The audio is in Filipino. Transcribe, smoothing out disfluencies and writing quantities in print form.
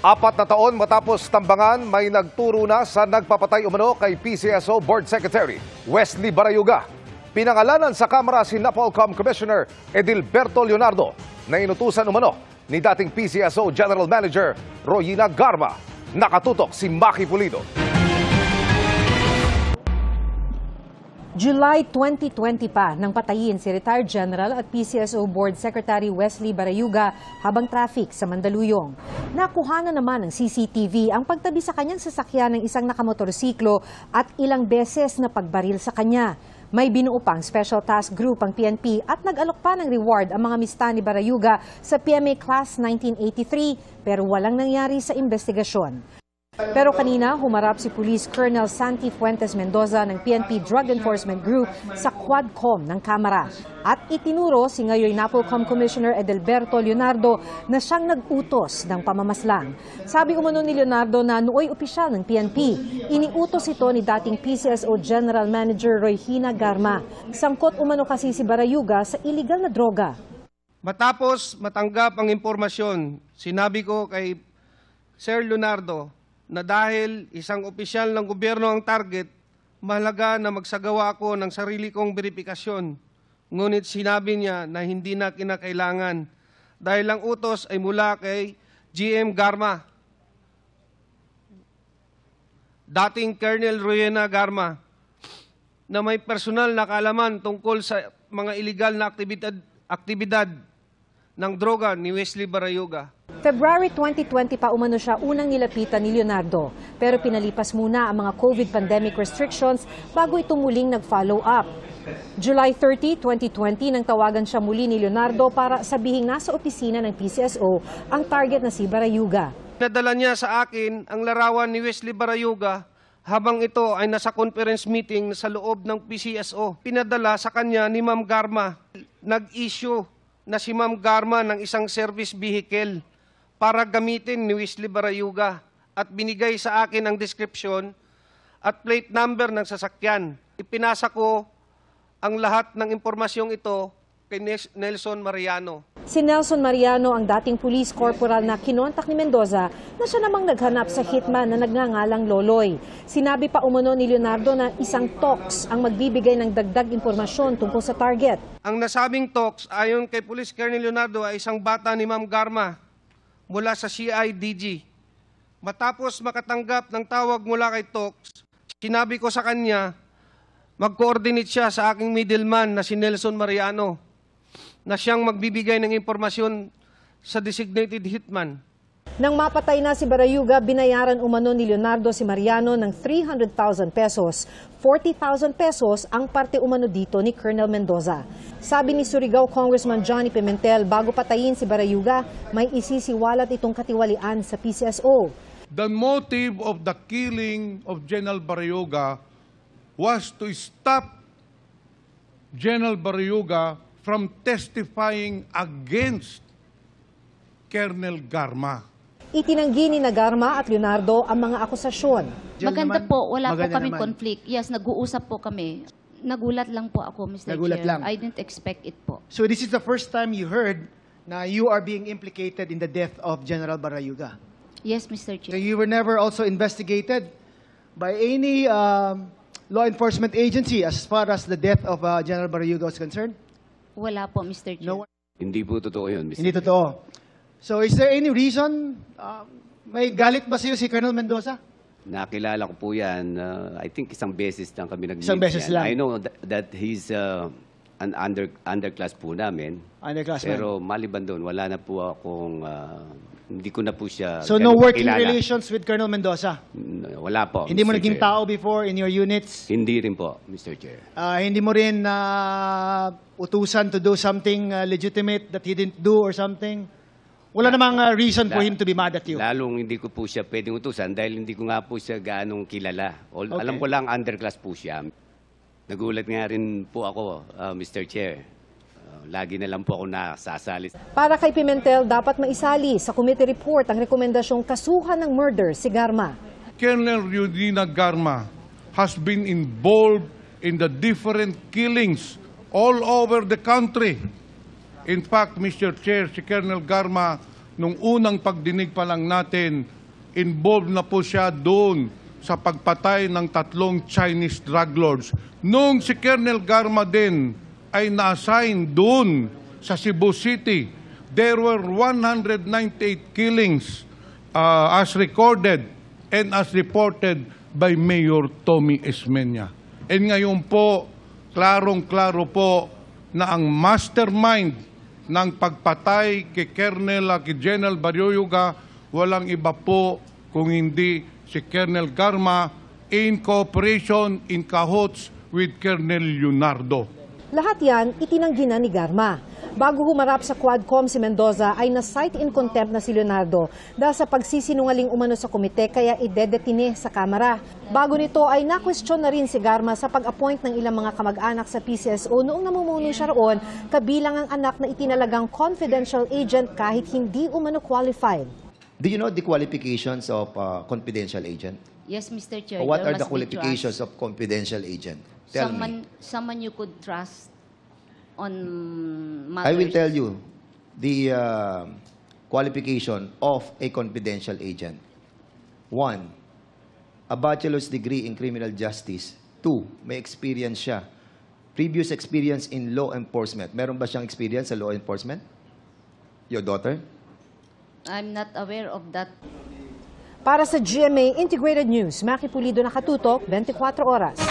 4 na taon matapos tambangan, may nagturo na sa nagpapatay umano kay PCSO Board Secretary Wesley Barayuga. Pinangalanan sa Kamara si NAPOLCOM Commissioner Edilberto Leonardo na inutusan umano ni dating PCSO General Manager Royina Garma. Nakatutok si Maki Pulido. July 2020 pa nang patayin si retired General at PCSO Board Secretary Wesley Barayuga habang traffic sa Mandaluyong. Nakuha na naman ng CCTV ang pagtabi sa kanyang sasakyan ng isang nakamotorsiklo at ilang beses na pagbaril sa kanya. May binuo pang Special Task Group ang PNP at nag-alok pa ng reward ang mga mista ni Barayuga sa PMA Class 1983 pero walang nangyari sa investigasyon. Pero kanina, humarap si Police Colonel Santi Fuentes Mendoza ng PNP Drug Enforcement Group sa Quadcom ng Kamara. At itinuro si ngayon NAPOLCOM Commissioner Edilberto Leonardo na siyang nag-utos ng pamamaslang. Sabi umano ni Leonardo na nooy opisyal ng PNP, iniutos ito ni dating PCSO General Manager Royina Garma. Sangkot umano kasi si Barayuga sa iligal na droga. Matapos matanggap ang impormasyon, sinabi ko kay Sir Leonardo na dahil isang opisyal ng gobyerno ang target, mahalaga na magsagawa ako ng sarili kong verifikasyon. Ngunit sinabi niya na hindi na kinakailangan dahil ang utos ay mula kay GM Garma, dating Colonel Royina Garma, na may personal na kaalaman tungkol sa mga iligal na aktibidad ng droga ni Wesley Barayuga. February 2020 pa umano siya unang nilapitan ni Leonardo, pero pinalipas muna ang mga COVID pandemic restrictions bago ito muling nag-follow up. July 30, 2020 nang tawagan siya muli ni Leonardo para sabihing nasa opisina ng PCSO ang target na si Barayuga. Nadala niya sa akin ang larawan ni Wesley Barayuga habang ito ay nasa conference meeting sa loob ng PCSO. Pinadala sa kanya ni Ma'am Garma. Nag-issue na si Ma'am Garma ng isang service vehicle para gamitin ni Wesley Barayuga at binigay sa akin ang description at plate number ng sasakyan. Ipinasa ko ang lahat ng impormasyong ito kay Nelson Mariano. Si Nelson Mariano ang dating police corporal na kinontak ni Mendoza na siya namang naghanap sa hitman na nagngangalang Loloy. Sinabi pa umano ni Leonardo na isang tox ang magbibigay ng dagdag impormasyon tungkol sa target. Ang nasabing tox ayon kay Police Colonel Leonardo ay isang bata ni Ma'am Garma mula sa CIDG. Matapos makatanggap ng tawag mula kay Tox, sinabi ko sa kanya, mag-coordinate siya sa aking middleman na si Nelson Mariano, na siyang magbibigay ng impormasyon sa designated hitman. Nang mapatay na si Barayuga, binayaran umano ni Leonardo si Mariano ng 300,000 pesos. 40,000 pesos ang parte umano dito ni Colonel Mendoza. Sabi ni Surigao Congressman Johnny Pimentel, bago patayin si Barayuga, may isisiwalat itong katiwalian sa PCSO. The motive of the killing of General Barayuga was to stop General Barayuga from testifying against Colonel Garma. Itinanggi ni Garma at Leonardo ang mga akusasyon. Maganda po, wala po kaming conflict. Yes, nag-uusap po kami. Nagulat lang po ako, Mr. Nagulat Chair. lang. I didn't expect it po. So this is the first time you heard na you are being implicated in the death of General Barayuga. Yes, Mr. So Chair. you were never also investigated by any law enforcement agency as far as the death of General Barayuga was concerned? Wala po, Mr. Chair. No. Hindi po totoo yun, Mr. Hindi totoo. So is there any reason, may galit ba sa'yo si Colonel Mendoza? Nakilala ko po yan. I think isang beses lang kami nag-meet. Isang beses yan. lang. I know that he's an underclass po namin. Underclassman. Pero maliban doon, wala na po akong, hindi ko na po siya So no ganun working kilala. relations with Colonel Mendoza? Wala po, Hindi mo Mr. naging Chair. tao before in your units? Hindi rin po, Mr. Chair. Hindi mo rin utusan to do something legitimate that he didn't do or something? Wala namang reason for him to be mad at you? Lalong hindi ko po siya pwedeng utusan dahil hindi ko nga po siya gaanong kilala. Okay. Alam ko lang underclass po siya. Nagulat nga rin po ako, Mr. Chair. Lagi na lang po ako nasasali. Para kay Pimentel, dapat maisali sa committee report ang rekomendasyong kasuhan ng murder si Garma. Colonel Royina Garma has been involved in the different killings all over the country. In fact, Mr. Chair, si Colonel Garma nung unang pagdinig pa lang natin, involved na po siya doon sa pagpatay ng 3 Chinese drug lords. Nung si Colonel Garma din ay na-assign doon sa Cebu City, there were 198 killings as recorded and as reported by Mayor Tommy Esmeña. And ngayon po, klarong-klaro po na ang mastermind ng pagpatay kay Colonel kay General Barayuga walang iba po kung hindi si Colonel Garma in cooperation, in cahoots with Colonel Leonardo. Lahat yan itinanggi na ni Garma. Bago humarap sa Quadcom si Mendoza ay na-cite in contempt na si Leonardo dahil sa pagsisinungaling umano sa komite kaya idedetine sa Kamara. Bago nito ay na-question na rin si Garma sa pag-appoint ng ilang mga kamag-anak sa PCSO noong namumuno siya roon kabilang ang anak na itinalagang confidential agent kahit hindi umano qualified. Do you know the qualifications of confidential agent? Yes, Mr. Chair. What there are the must be qualifications trust. of confidential agent? Tell me. Someone you could trust on matters. I will tell you the qualification of a confidential agent. 1, a bachelor's degree in criminal justice. 2, may experience siya. Previous experience in law enforcement. Meron ba siyang experience sa law enforcement? Your daughter? I'm not aware of that. Para sa GMA Integrated News, Maki Pulido, nakatutok, 24 oras.